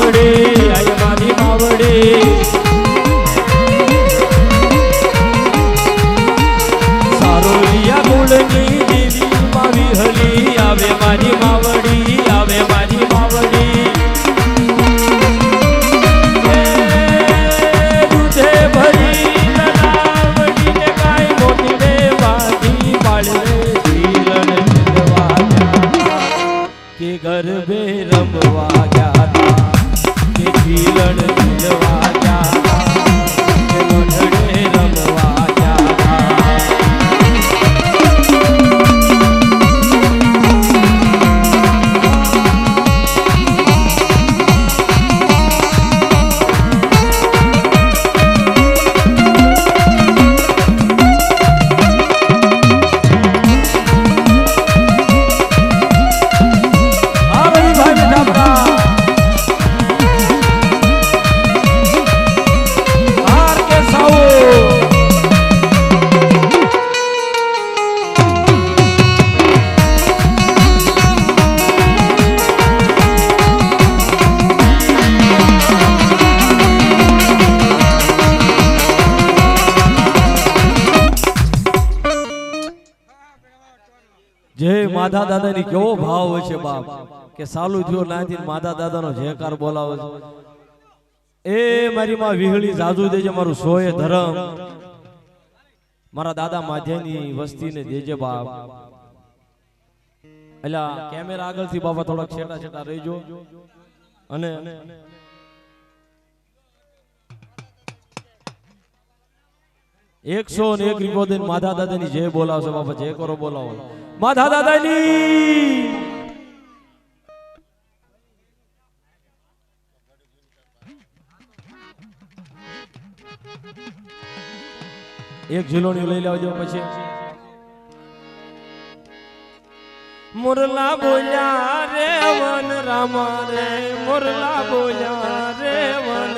માવડી આય મારી માવડી સારોલિયા ગુણની દેવી મારી હલી આવે મારી માવડી આવે મારી માવડી દૂધે ભરી લડાવડીને કાંઈ મોટી રે વાધી પાળે જીલણ જીલવા કે ગરબે રમવા ગયા કે જીલણ જીલવા ગયા કે મોઢડે રમવા ગયા જય માધા દાદા ની કેવો ભાવ હોય છે બાપ કે સાલું થયો નાથી માધા દાદા નો જયકાર બોલાવે છે એ મારી માં વિહળી જાજુ દેજે મારું સોય ધરમ મારા દાદા માધ્યની વસ્તીને દેજે બાપ એલા કેમેરા આગળથી બાપા થોડાક છેટા છેટા રહીજો અને 101 રીબોદન માધા દાદાની જય બોલાવશે બાપા જય કરો બોલાવો માધા દાદાની એક ઝીલોણી લઈ લેવા દો પછી મુરલા બોલ્યા રે વન રામા રે મુરલા બોલ્યા રે વન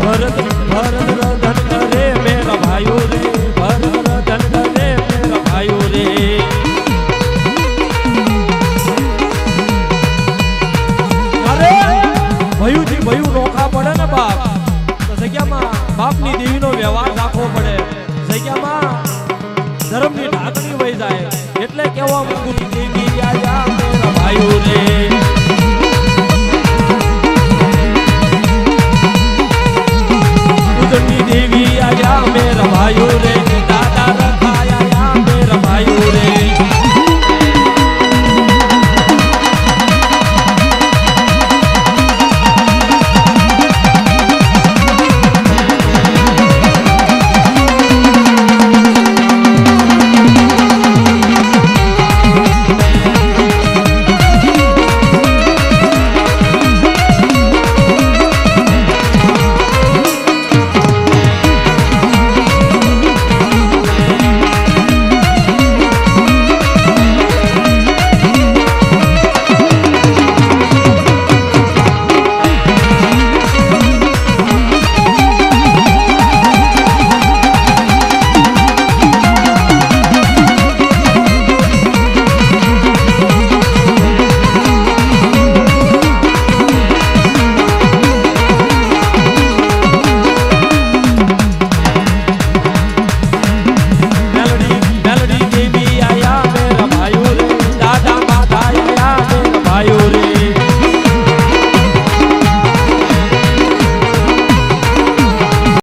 ભરત રધન કરે મેરા ભાઈઓ રે, ભરત રધન કરે મેરા ભાઈઓ રે. અરે ભયુથી ભયું નોખા પડે ને બાપ, તો જગ્યામાં બાપની દેવીનો વ્યવહાર રાખવો પડે. જગ્યામાં ધર્મની ઢાકણી વહી જાય. એટલે કેવા માંગુ છું, દેવી આજા મેરા ભાઈઓ રે. દેવી આજા મેરા ભાઈઓ રે.